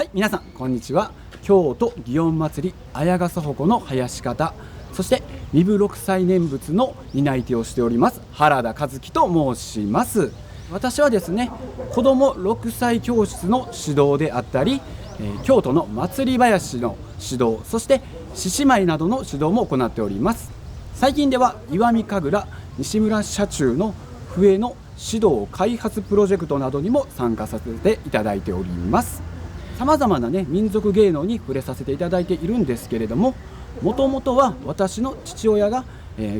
、皆さんこんにちは。京都祇園祭綾笠鉾の林方、そして壬生六斎念仏の担い手をしております原田和樹と申します。私はですね、子ども六斎教室の指導であったり、京都の祭り囃子の指導、そして獅子舞などの指導も行っております。最近では石見神楽西村社中の笛の指導開発プロジェクトなどにも参加させていただいております。さまざまな民族芸能に触れさせていただいているんですけれども、もともとは私の父親が、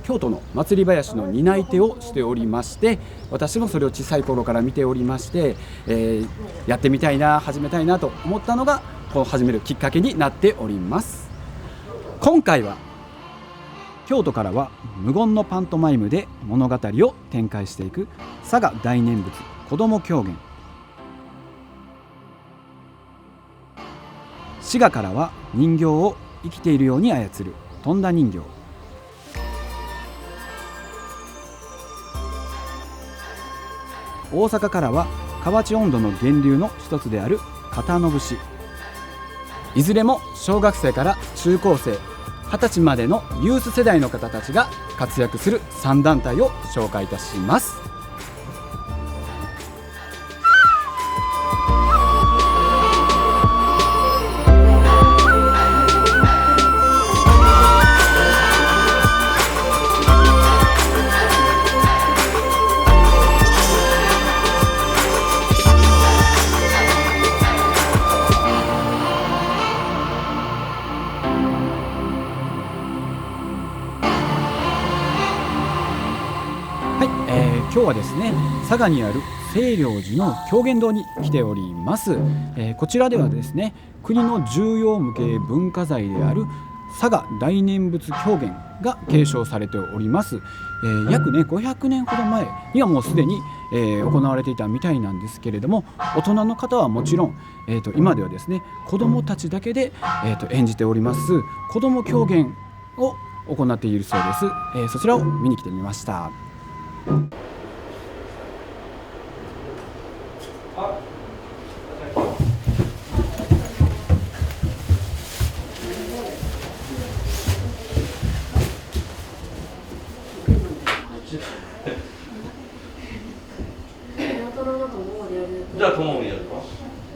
京都の祭り囃子の担い手をしておりまして、私もそれを小さい頃から見ておりまして、やってみたいな、始めたいなと思ったのがこう始めるきっかけになっております。今回は京都からは無言のパントマイムで物語を展開していく佐賀大念仏子ども狂言、滋賀からは人形を生きているように操るとんだ人形、大阪からは河内音頭の源流の一つである片野節、いずれも小学生から中高生20歳までのユース世代の方たちが活躍する3団体を紹介いたします。今日はですね、佐賀にある清涼寺の狂言堂に来ております。こちらではですね、国の重要無形文化財である佐賀大念仏狂言が継承されております。約500年ほど前にはもうすでに、行われていたみたいなんですけれども、大人の方はもちろん、今ではですね、子どもたちだけで、演じております子ども狂言を行っているそうです。そちらを見に来てみました。じゃあ友もやるか。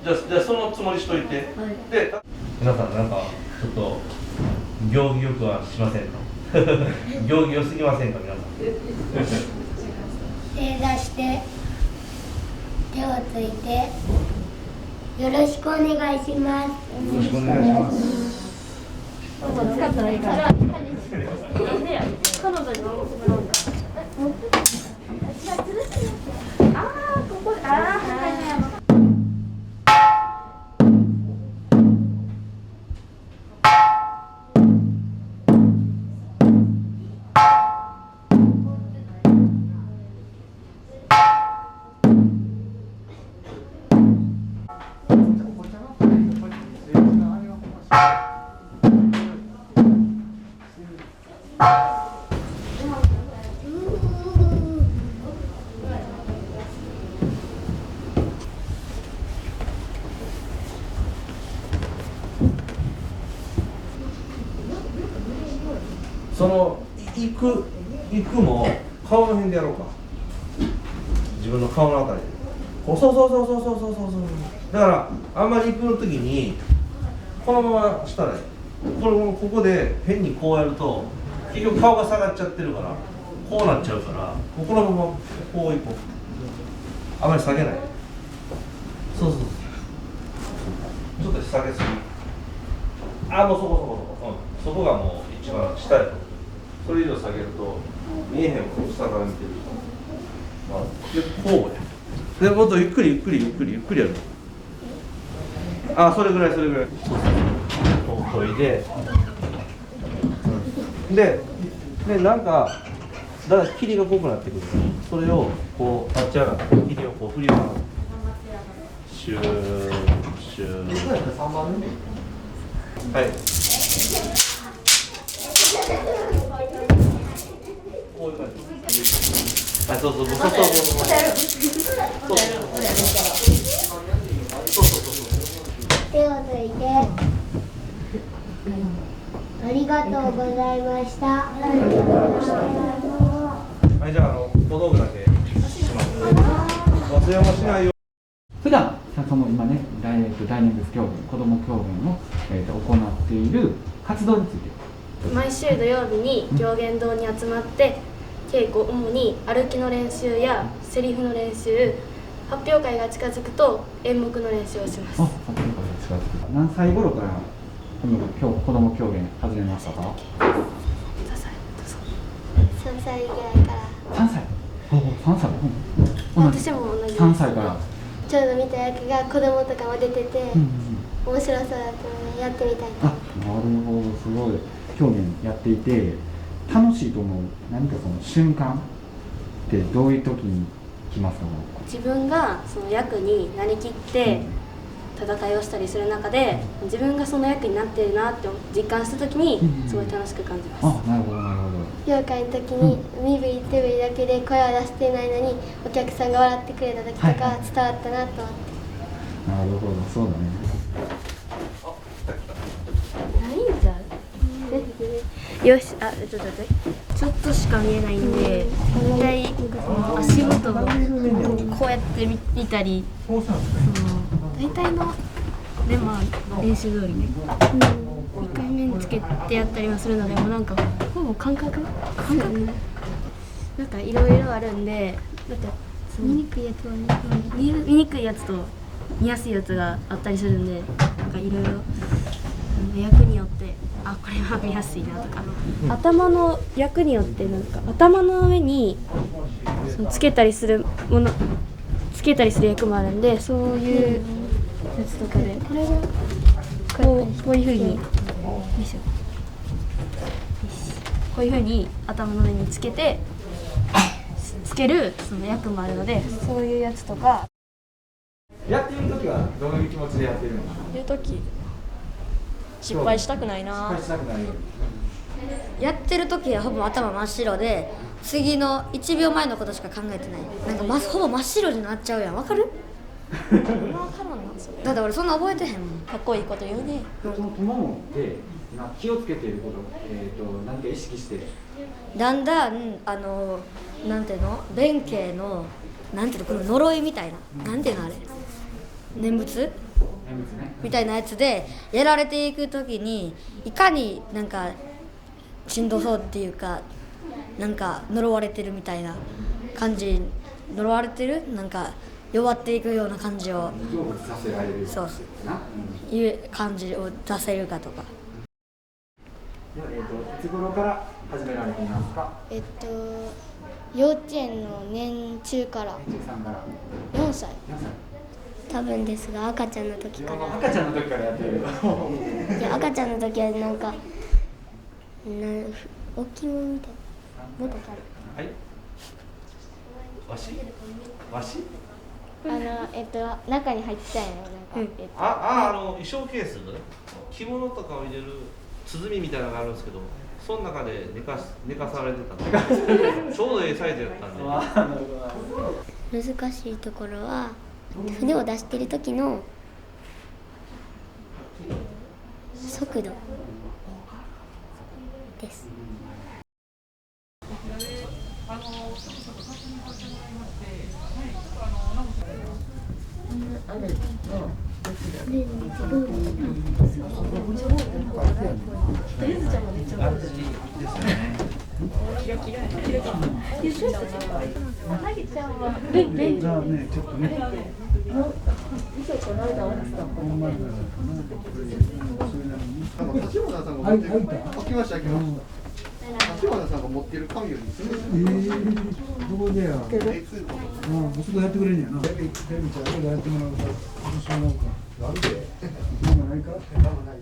じゃあそのつもりしといて。はい、で皆さんなんかちょっと行儀よくはしませんか。行儀良すぎませんか皆さん。手出して手をついてよろしくお願いします。よろしくお願いします。使ったらいいから。彼女にその行くも顔の辺でやろうか。自分の顔のあたりで。そうだからあんまり行くの時にこのまましたらここで変にこうやると結局顔が下がっちゃってるからこうなっちゃうから、このままこう行こう。あまり下げない。そうちょっと下げすぎ。もうそこがもう一番下やと。それ以上下げると見えへんもん、下から見てる。こうや。でもっとゆっくりやる。それぐらい。こう研いで、でなんかだから霧が濃くなってくる。それをこう立ち上がって霧をこう振り回す。シューシュー。はい。こういう感じ。そう。手をついてありがとうございました。はい、じゃあ小道具だけします。忘れ物しないよ。普段その今ねダイナミクス狂言子ども狂言を、行っている活動について。毎週土曜日に狂言堂に集まって稽古、主に歩きの練習やセリフの練習、発表会が近づくと演目の練習をします。あ、発表会が近づく。何歳頃から子ども狂言始めましたか？ 3歳ぐらいから3歳。3歳。私も同じ。3歳から。ちょうど見た役が子供とかも出てて、面白そうだったのでやってみたいと。あ、なるほど、すごい。狂言やっていて楽しいと思う何かその瞬間ってどういう時に来ますか？自分がその役になりきって戦いをしたりする中で、自分がその役になってるなって実感した時にすごい楽しく感じます。あ、なるほどなるほど。妖怪の時に身振り手振りだけで声を出してないのにお客さんが笑ってくれた時とか伝わったなと思って。なるほど、そうだね。ないんじゃよし、ちょっとしか見えないんで、大体足元もこうやって見たり、大体のでまあ練習通りね、1回目につけてやったりはするので、もうなんかほぼ感覚なんかいろいろあるんで、だって見にくいやつは見にくいやつと見やすいやつがあったりするんで、なんかいろいろ役によって。あ、これは見やすいなとか、頭の役によってなんか頭の上にそのつけたりするものつけたりする役もあるんで、そういうやつとかでこれがこういう風にこういう風に頭の上につけてつけるその役もあるので、そういうやつとかやっている時はどういう気持ちでやってるのかな？いう時失敗したくないな。失敗したくないよ。やってる時はほぼ頭真っ白で、次の1秒前のことしか考えてない。なんかほぼ真っ白になっちゃうやん。わかる？分からんなそれ。だって俺そんな覚えてへんもん。かっこいいこと言うね。その友もで今気をつけていること、何か意識して。だんだんなんていうの、弁慶のなんていうの、この呪いみたいな、なんていうのあれ、念仏みたいなやつでやられていくときに、いかになんかしんどそうっていうか、なんか呪われてるみたいな感じ、呪われてるなんか弱っていくような感じを成仏させられる。そういう感じを出せるかとか。いつ頃から始められていますか？幼稚園の年中から4歳多分ですが、赤ちゃんの時から。赤ちゃんの時からやってる。いや、赤ちゃんの時はなんか大きいものみたいな、もっと軽い。はい。わし？中に入ってたんやろ、なんか、衣装ケース、着物とかを入れる鼓みたいなのがあるんですけど、その中で寝かされてたの。ちょうどいいサイズやったんで。難しいところは船を出している時の速度です。立花さんが持ってる、開きました。立花さんが持ってる紙よりすごい。どこでや。そこやってくれんやな。テレビちゃんやってもらうか。どうしようもないか。なんで？なんもないか。なんもない。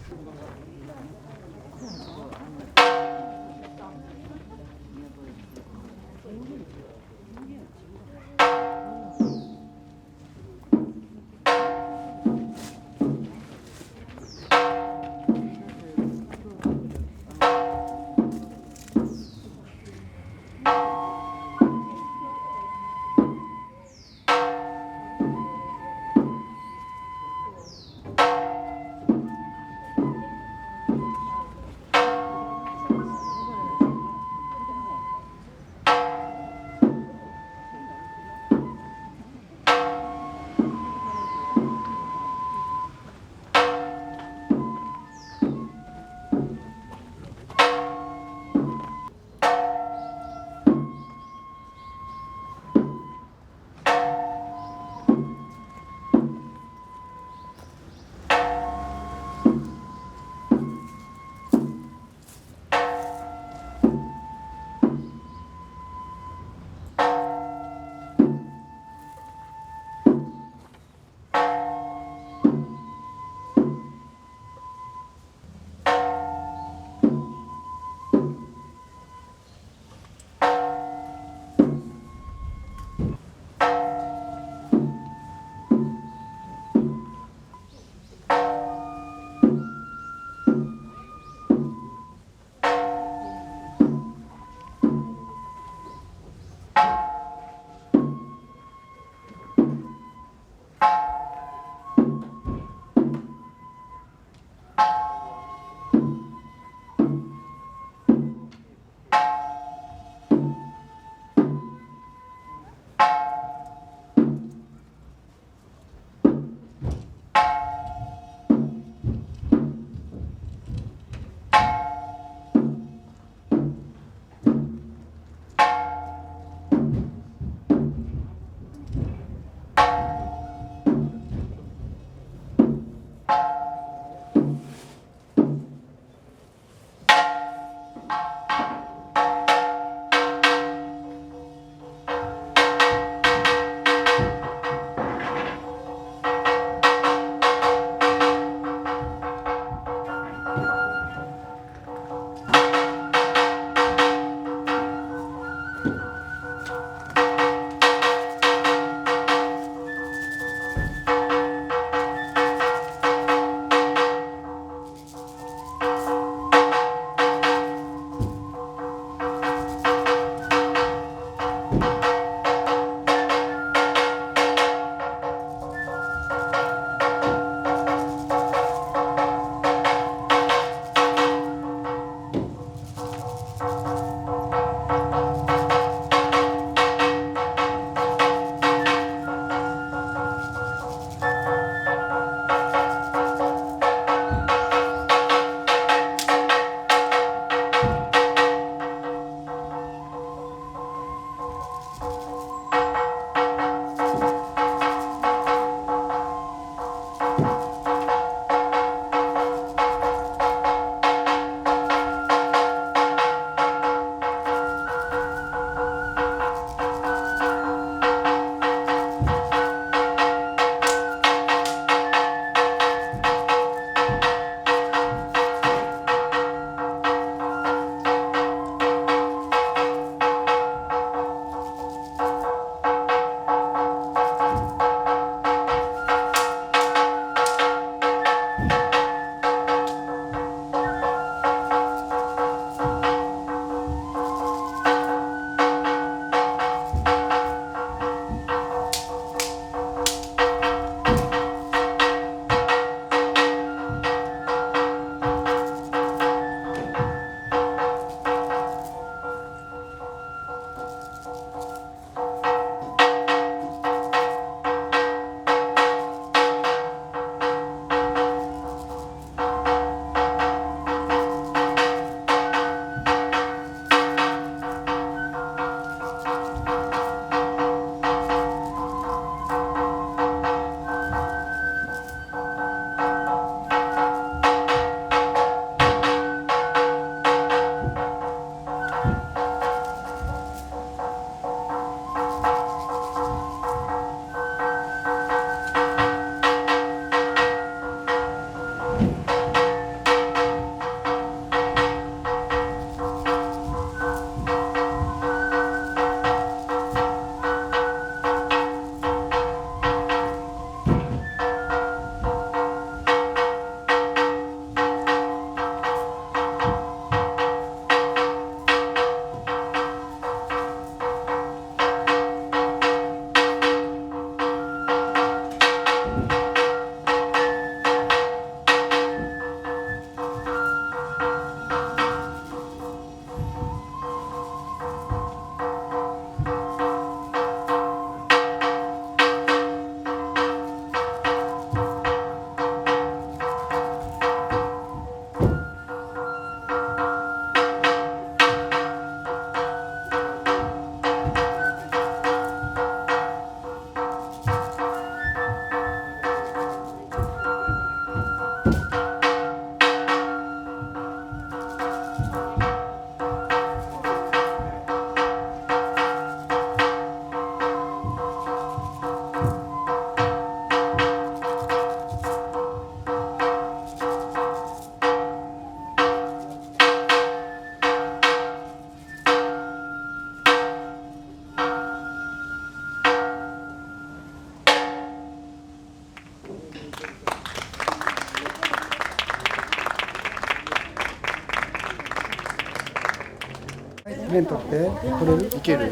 麺取って取れる？いける。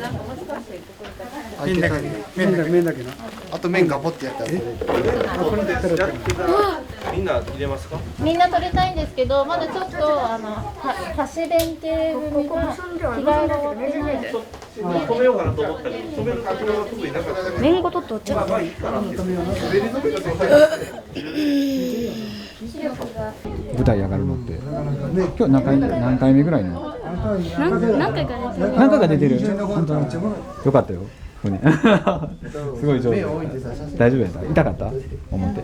あ、い麺だけたけ麺だけな。あと麺ガポってやったら取れる。あ、これで取れたら。みんな入れますか？みんな取りたいんですけど、まだちょっと箸弁慶組が着替えが終わってないです。止めようかなと思ったけど、止める覚悟が特になかった。麺ごと取っちゃう。まあいいかなって。舞台上がるのって今日何回目ぐらいの？何回か出てる。何回か出てる。本当によかったよ。船すごい上手。大丈夫やった？痛かった？思って。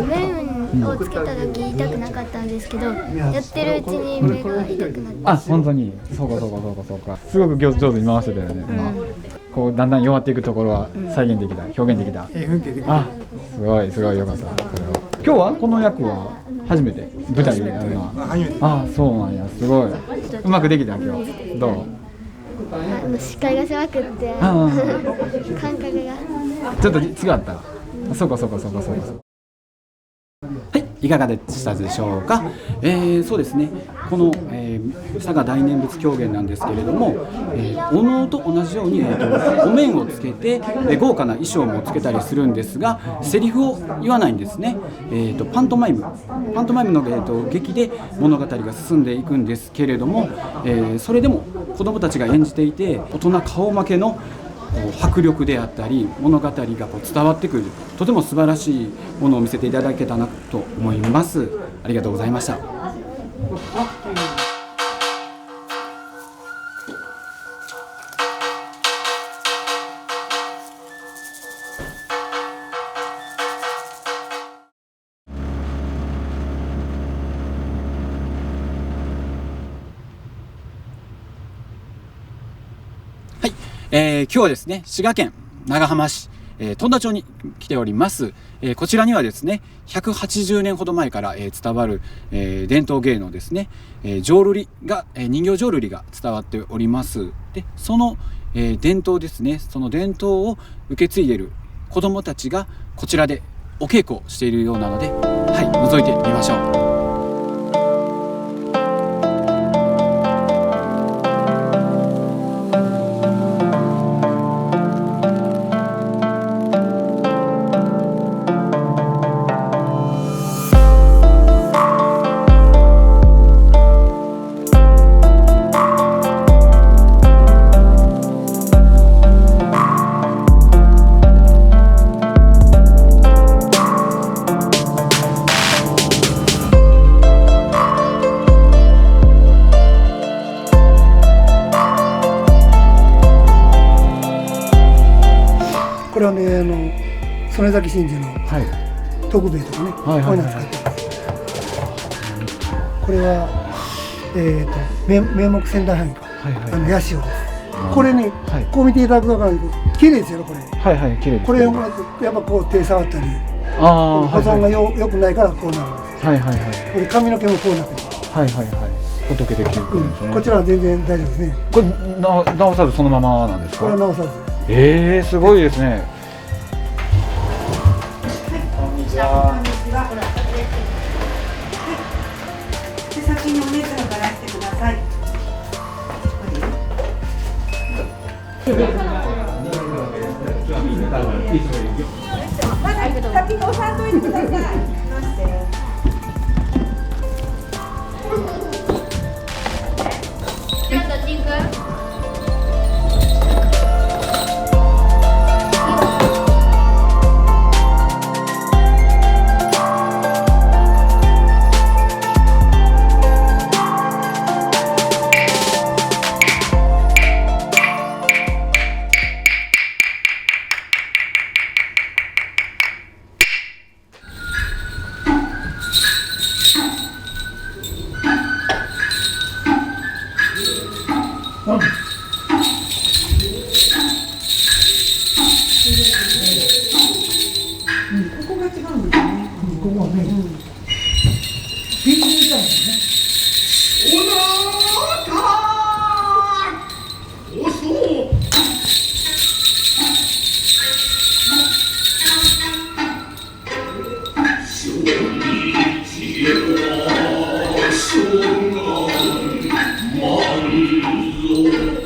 麺をつけた時痛くなかったんですけど、やってるうちに目が痛くなって。あ、本当に。そうか。すごく上手に回してたよね。こうだんだん弱っていくところは再現できた、表現できた。あ、すごいよかった。それは。今日はこの役は初めて舞台でやるのは。あ、そうなんや。すごい。うまくできた今日。どう？視界が狭くって感覚がちょっと違った。そうか。はい、いかがでしたでしょうか。そうですね、この、佐賀大念仏狂言なんですけれども、お能と同じように、お面をつけて、豪華な衣装もつけたりするんですが、セリフを言わないんですね。パントマイムの、劇で物語が進んでいくんですけれども、それでも子どもたちが演じていて、大人顔負けの迫力であったり物語が伝わってくる、とても素晴らしいものを見せていただけたなと思います。ありがとうございました。今日はですね、滋賀県長浜市、富田町に来ております。こちらにはですね、180年ほど前から、伝わる、伝統芸能ですね、浄瑠璃が、人形浄瑠璃が伝わっております。で、その、伝統ですね、その伝統を受け継いでいる子どもたちがこちらでお稽古をしているようなので、はい、覗いてみましょう。これはね、曽根崎真珠の徳兵衛とかね、こういうのを使ってます。これは名目仙台藩八潮です。これね、こう見ていただくと分かるけど綺麗ですよこれ。綺麗です。これやっぱこう手触ったり、保存が良くないからこうなるんです。これ髪の毛もこうなってる。仏できる。こちらは全然大丈夫ですね。これ直さずそのままなんですか？これは直さず。すごいですね。こんにちは。手先にお熱を垂らしてください。先に押さんといてください。生安万寿。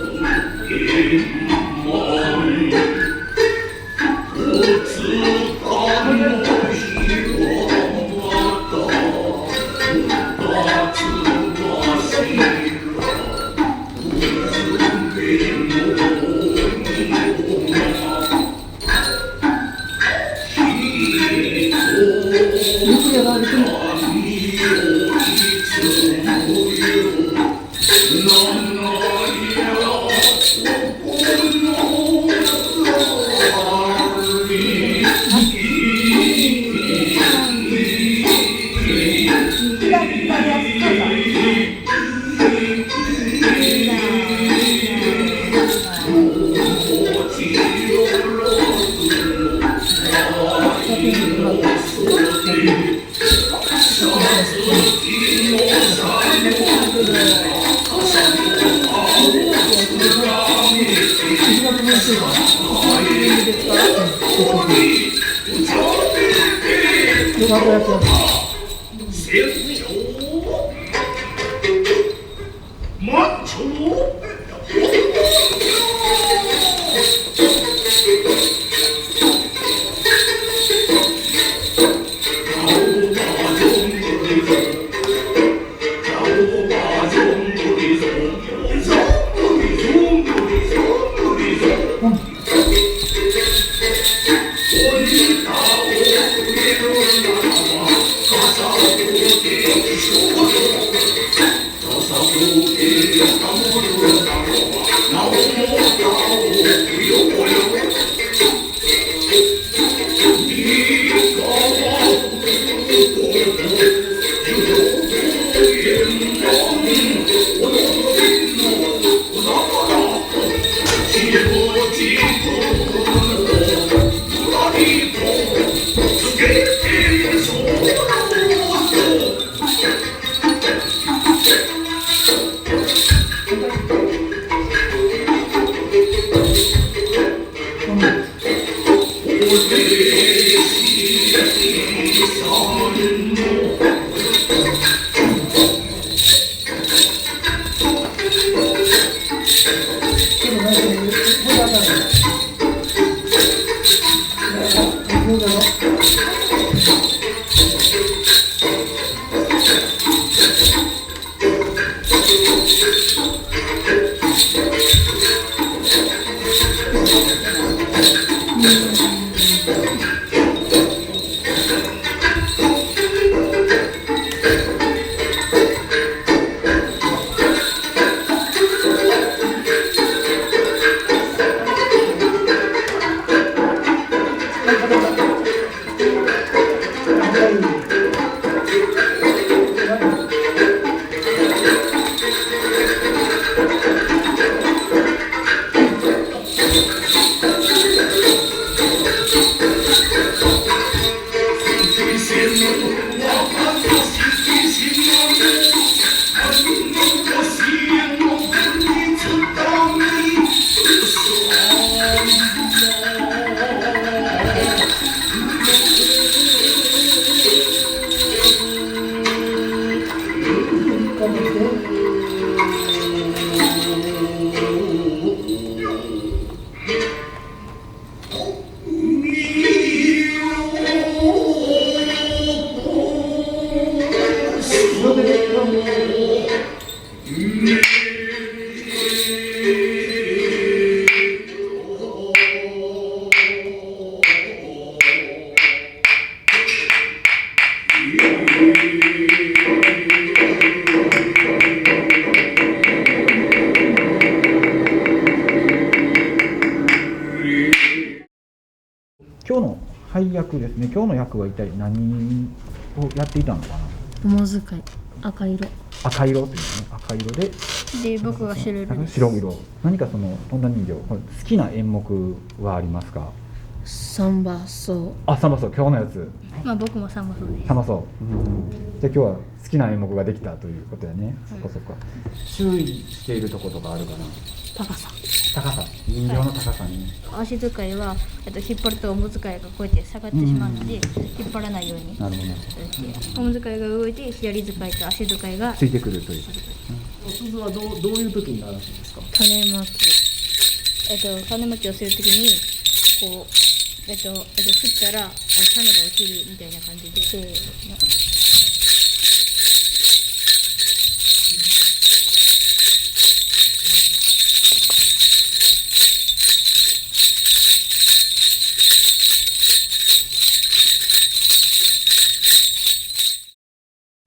今日の配役ですね。今日の役は一体何をやっていたのかな。桃使い、赤色。赤色っていうね、赤色で。で、僕が白色です。白色。何かその女人形、これ好きな演目はありますか。サンバソウ。あ、サンバソウ、今日のやつ。まあ、僕もサンバソウです。サンバソウ。じゃあ今日は好きな演目ができたということやね。そっかそっか。注意しているところとかあるかな。高さ。高さ、人形の高さね。足使いは、引っ張るとおむ使いがこうやって下がってしまうので、引っ張らないように。なるほど。おむ使いが動いて、左使いと足使いがついてくるという。お鈴はどういう時に鳴らすんですか。種まき。種まきをするときに、こう、振ったら、種が落ちるみたいな感じで、せーの。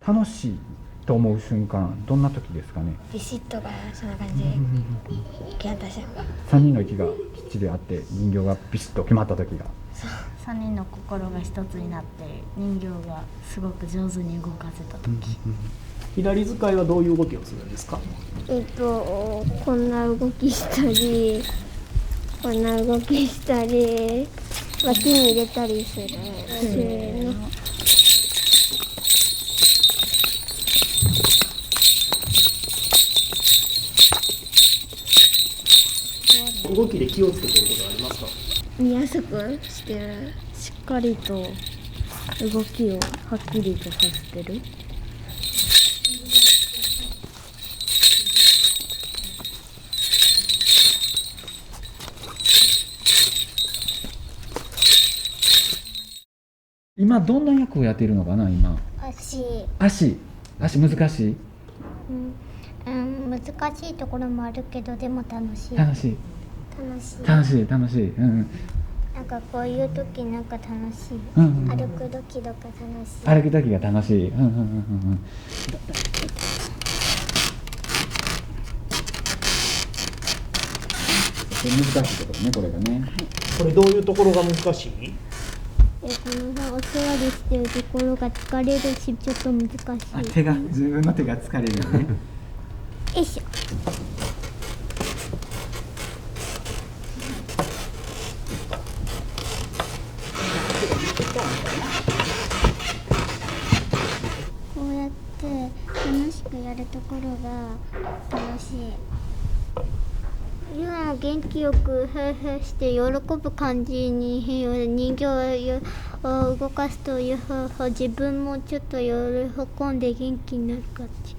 楽しいと思う瞬間、どんな時ですかね。ビシッとがそんな感じで決まった瞬間。3人の息がきっちりあって人形がビシッと決まった時が3人の心が一つになって人形がすごく上手に動かせた時、左使いはどういう動きをするんですか？こんな動きしたり、こんな動きしたり、脇に入れたりする。せーの。動きで気をつけてることはありますか？見やすくしてる。しっかりと動きをはっきりとさせてる。今どんな役をやっているのかな今。足難しい？難しいところもあるけど、でも楽しい。楽しい。なんかこういう時なんか楽しい。歩く時とか楽しい。歩く時が楽しい。難しいところね、これがね。これどういうところが難しい？このさ、お座りしてるところが疲れるし、ちょっと難しい。自分の手が疲れるよね。よいしょ。こうやって楽しくやるところが楽しい。ゆうも元気よくへーへーして喜ぶ感じに人形を動かすと自分もちょっと喜んで元気になる感じ。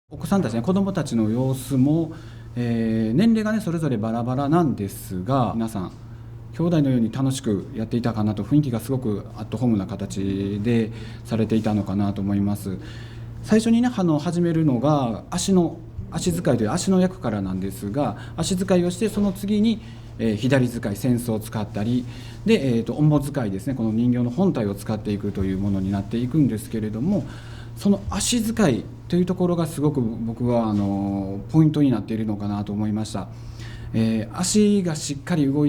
お子さんたちね、子どもたちの様子も、年齢がねそれぞれバラバラなんですが、皆さん兄弟のように楽しくやっていたかなと、雰囲気がすごくアットホームな形でされていたのかなと思います。最初にね始めるのが足使いという足の役からなんですが、足使いをしてその次に、左使い扇子を使ったりで、おんぼ使いですね、この人形の本体を使っていくというものになっていくんですけれども、その足使いというところがすごく僕はポイントになっているのかなと思いました。足がしっかり動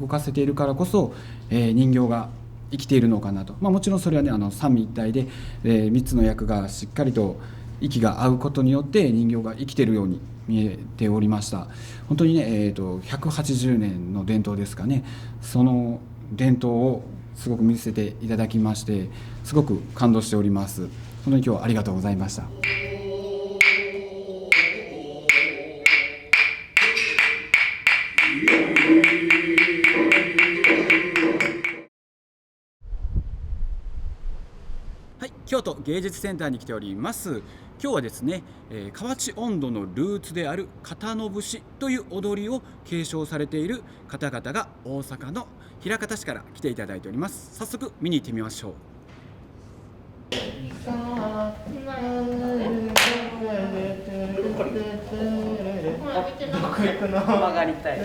かせているからこそ、人形が生きているのかなと、もちろんそれはね三位一体で、3つの役がしっかりと息が合うことによって人形が生きているように見えておりました。本当にね、180年の伝統ですかね、その伝統をすごく見せていただきまして、すごく感動しております。本当に今日はありがとうございました。はい、京都芸術センターに来ております。今日はですね、河内音頭のルーツである片野節という踊りを継承されている方々が大阪の枚方市から来ていただいております。早速見に行ってみましょう。曲がりたい。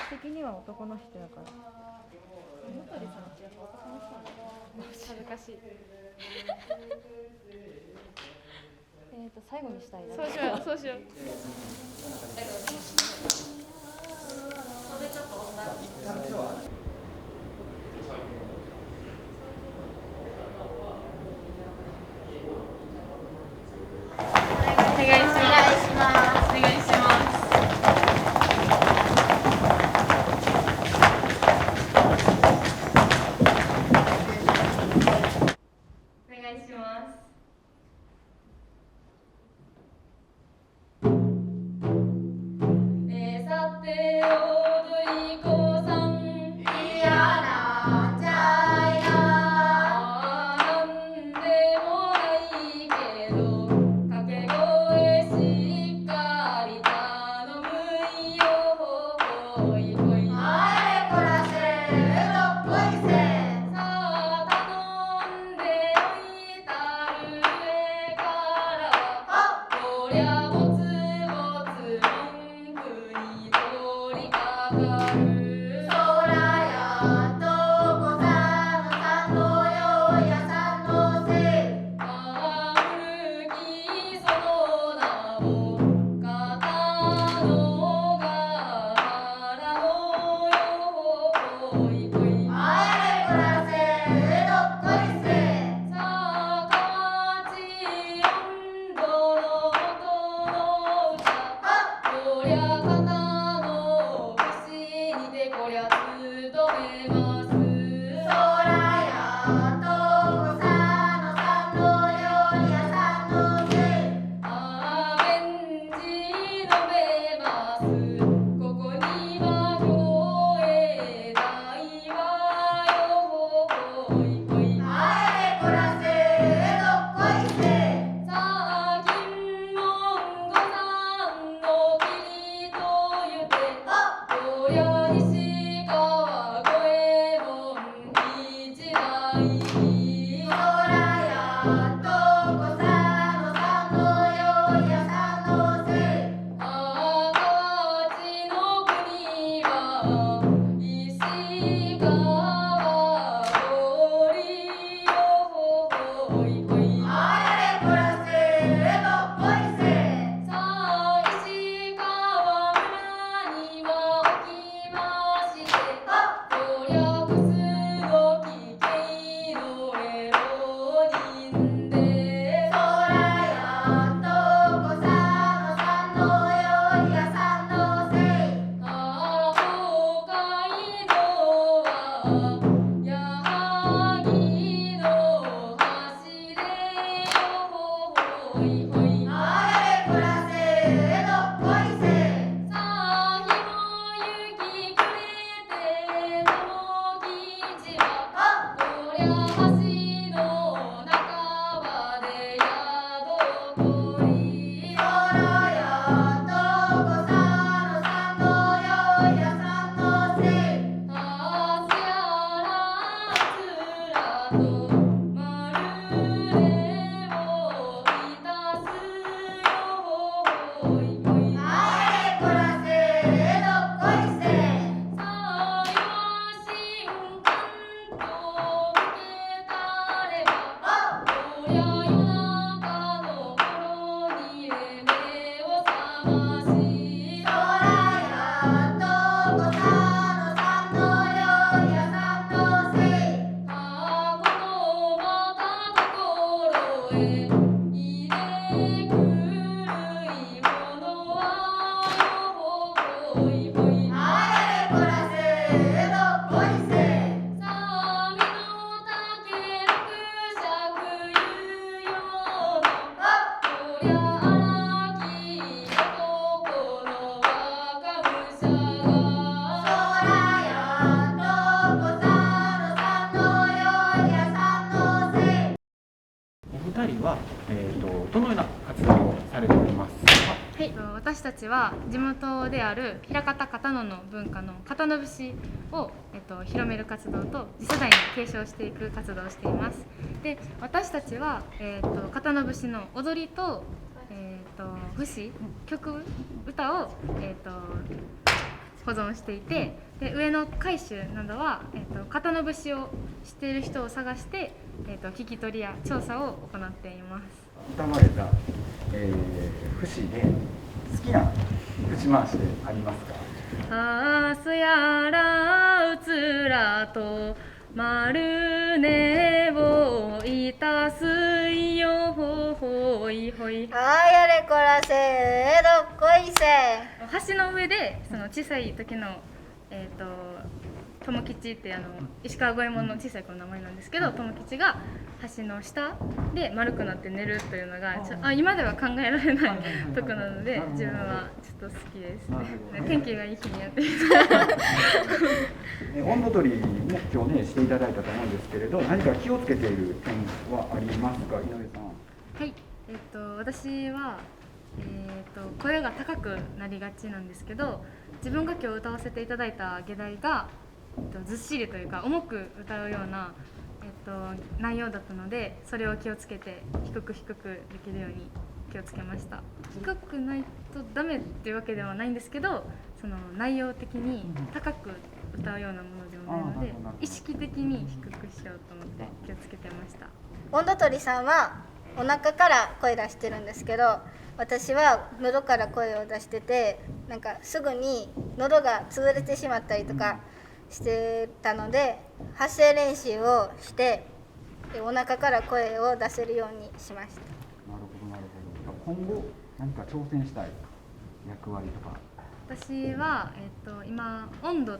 的には男の人だから。恥ずかしい。最後にしたいな。そうしよう、そうしよう。お願いします。お願いします。お二人は、どのような活動をされておりますか？はい、私たちは地元である枚方片野の文化の片野節を、広める活動と次世代に継承していく活動をしています。で、私たちは、片野節の踊りと、節、曲、歌を、保存していて、で上の海舟などは、片野節を知っている人を探して、聞き取りや調査を行っています。歌われた、節で好きな節回しでありますか？あすやらうつらと丸根をいたすよほほいほい。あやれこらせどっこいせ。橋の上でその小さい時の友吉って石川五右衛門の小さい子の名前なんですけど、友吉が橋の下で丸くなって寝るというのが今では考えられないとこなので、自分はちょっと好きですね。天気がいい日にやってみたい。温度取りも今日ねしていただいたと思うんですけれど、何か気をつけている点はありますか、井上さん？はい、私は、声が高くなりがちなんですけど、自分が今日歌わせていただいた下題が、ずっしりというか重く歌うような、内容だったので、それを気をつけて低くできるように気をつけました。低くないとダメっていうわけではないんですけど、その内容的に高く歌うようなものでもないので、意識的に低くしようと思って気をつけてました。温度鳥さんはお腹から声出してるんですけど、私は喉から声を出してて、なんかすぐに喉が潰れてしまったりとかしてたので、発声練習をしてお腹から声を出せるようにしました。なるほどなるほど。今後何か挑戦したい役割とか？私は、今温度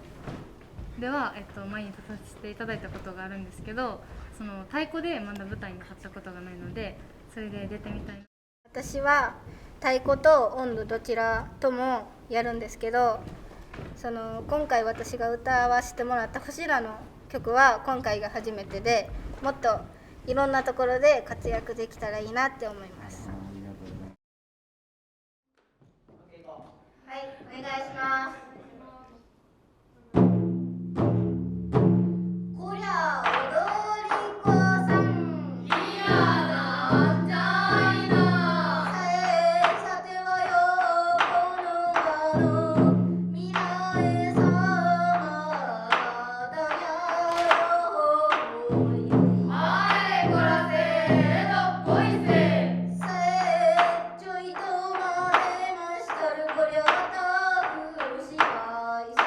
では、前に立たせていただいたことがあるんですけど、その太鼓でまだ舞台に立ったことがないので、それで出てみたい。私は太鼓と音頭どちらともやるんですけど、今回私が歌わせてもらった星らの曲は今回が初めてで、もっといろんなところで活躍できたらいいなって思います。はい、お願いします。こりゃ踊り子さん嫌なんじゃいな。さてはよこの場の未来様だやよほい。あれこらせどっこいせ。さえちょいとまでましたるこりゃたくしばいさ。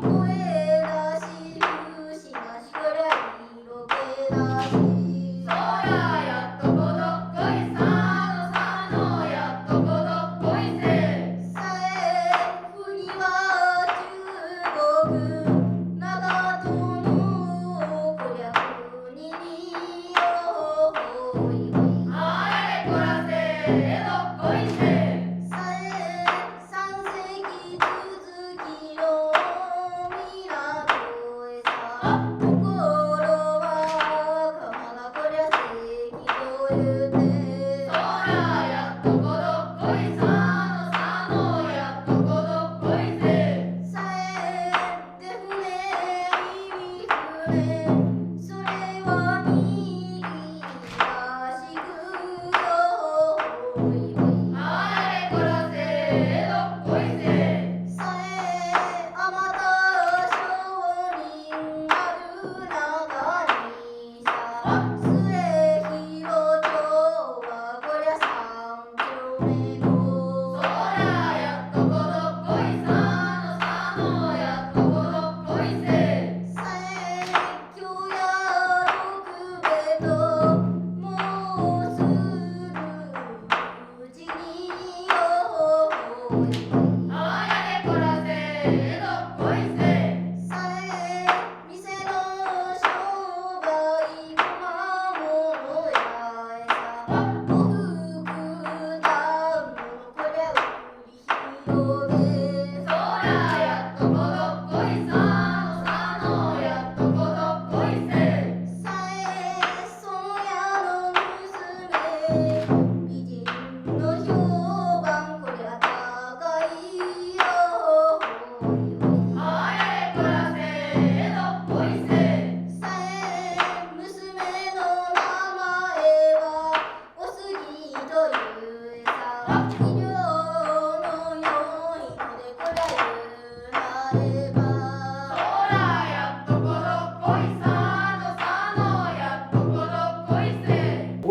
声出しふしなしこりゃ色気だし。そらやっとこどっこいさのさのやっとこどっこいせ。さえふには中国長友こりゃ国によほ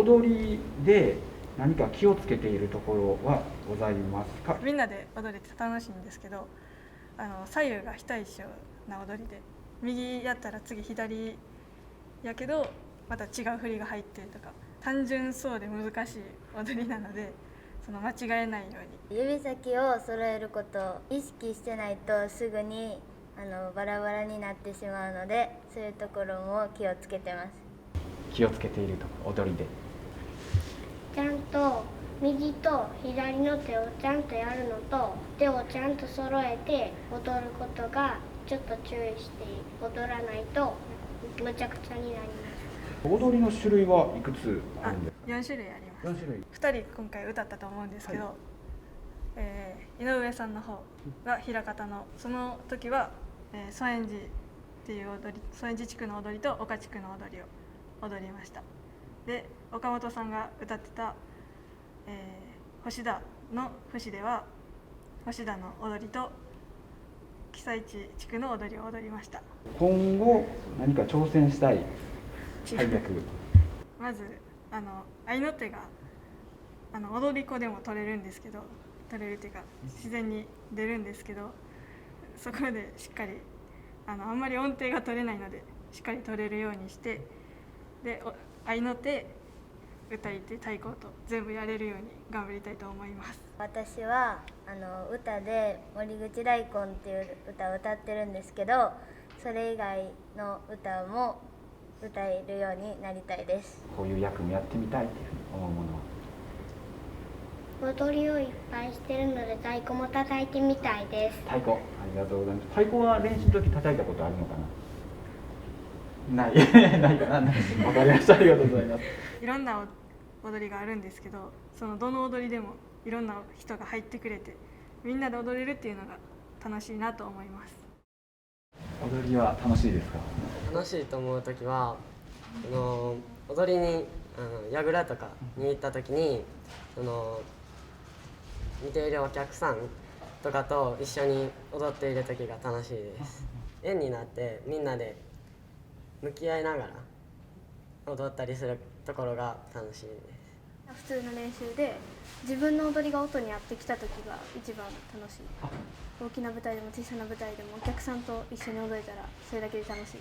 踊りで何か気をつけているところはございますか？みんなで踊れて楽しいんですけど、左右が非対称な踊りで、右やったら次左やけどまた違う振りが入ってとか、単純そうで難しい踊りなので、その間違えないように指先を揃えることを意識してないとすぐにバラバラになってしまうので、そういうところも気をつけてます。気をつけているところ、踊りでちゃんと右と左の手をちゃんとやるのと、手をちゃんと揃えて踊ることがちょっと注意して踊らないとむちゃくちゃになります。踊りの種類はいくつあるんですか？4種類あります。4種類。2人今回歌ったと思うんですけど、井上さんの方が枚方の、その時は蘇園寺っていう踊り、蘇園寺地区の踊りと岡地区の踊りを踊りました。で、岡本さんが歌ってた、星田の節では星田の踊りと被災地地区の踊りを踊りました。今後何か挑戦したい大役まず合いの手が踊り子でも取れるんですけど、取れるっていうか自然に出るんですけど、そこでしっかりあんまり音程が取れないのでしっかり取れるようにして、で合いの手、歌い手、太鼓と全部やれるように頑張りたいと思います。私は歌で森口大根っていう歌を歌ってるんですけど、それ以外の歌も歌えるようになりたいです。こういう役もやってみたいっていう思うものは？踊りをいっぱいしてるので太鼓も叩いてみたいです。太鼓、ありがとうございます。太鼓は練習の時叩いたことあるのかな？ないないかな。わかりました。ありがとうございます。いろんな踊りがあるんですけど、そのどの踊りでもいろんな人が入ってくれてみんなで踊れるっていうのが楽しいなと思います。踊りは楽しいですか？楽しいと思う時は踊りに櫓とかに行った時に見ているお客さんとかと一緒に踊っている時が楽しいです。円になってみんなで向き合いながら踊ったりするところが楽しいです。普通の練習で自分の踊りが音に合ってきた時が一番楽しい。大きな舞台でも小さな舞台でもお客さんと一緒に踊れたらそれだけで楽しい。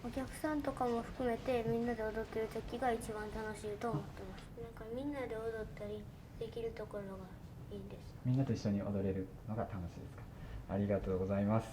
お客さんとかも含めてみんなで踊ってる時が一番楽しいと思ってます。なんかみんなで踊ったりできるところがいいです。みんなと一緒に踊れるのが楽しいですか？ありがとうございます。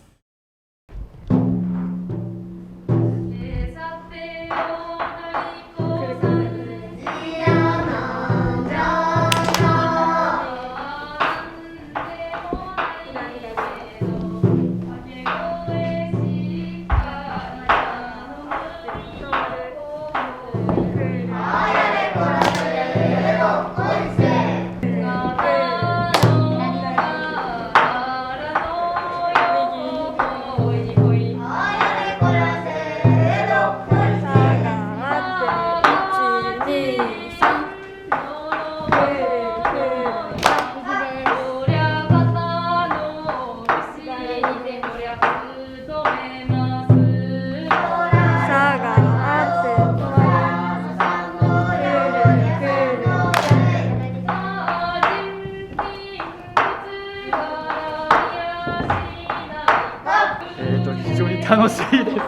非常に楽しいです。で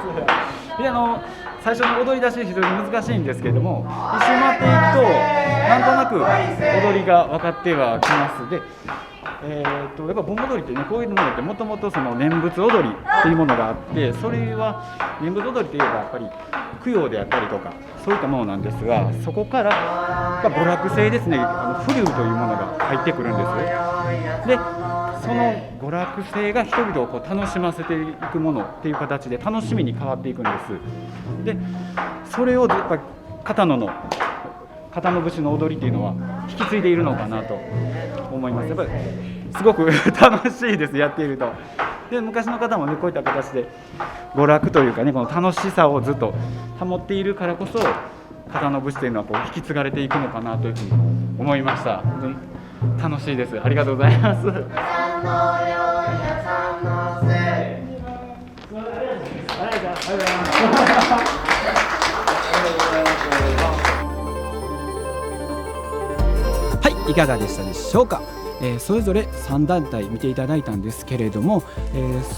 最初の踊り出し非常に難しいんですけれども、一周回っていくとなんとなく踊りが分かってはきます。で、やっぱ盆踊りってね、こういうものってもともとその念仏踊りっていうものがあって、それは念仏踊りといえばやっぱり供養であったりとかそういったものなんですが、そこから娯楽性ですね、風流というものが入ってくるんです。でその娯楽性が人々を楽しませていくものっていう形で楽しみに変わっていくんです。でそれをやっぱり片野節の踊りっていうのは引き継いでいるのかなと思います。やっぱりすごく楽しいです、やっていると。で昔の方もね、こういった形で娯楽というかね、この楽しさをずっと保っているからこそ片野節というのは引き継がれていくのかなというふうに思いました。本当に楽しいです。ありがとうございます。いかがでしたでしょうか。それぞれ3団体見ていただいたんですけれども、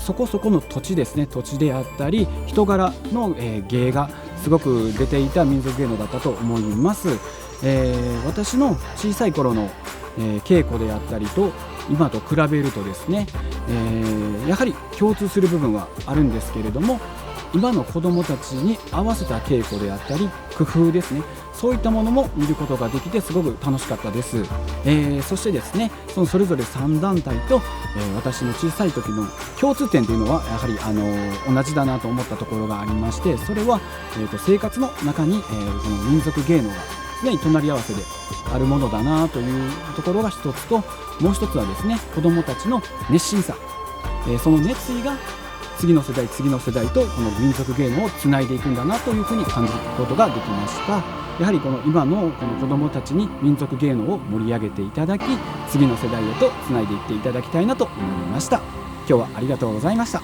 そこそこの土地ですね、土地であったり人柄の、芸がすごく出ていた民族芸能だったと思います。私の小さい頃の、稽古であったりと今と比べるとですね、やはり共通する部分はあるんですけれども、今の子どもたちに合わせた稽古であったり工夫ですね、そういったものも見ることができてすごく楽しかったです。そしてですね、それぞれ3団体と、私の小さい時の共通点というのはやはり同じだなと思ったところがありまして、それは、生活の中に、この民族芸能が常に隣り合わせであるものだなというところが一つと、もう一つはですね、子どもたちの熱心さ、その熱意が次の世代とこの民族芸能をつないでいくんだなというふうに感じることができました。やはりこの今のこの子どもたちに民族芸能を盛り上げていただき、次の世代へとつないでいっていただきたいなと思いました。今日はありがとうございました。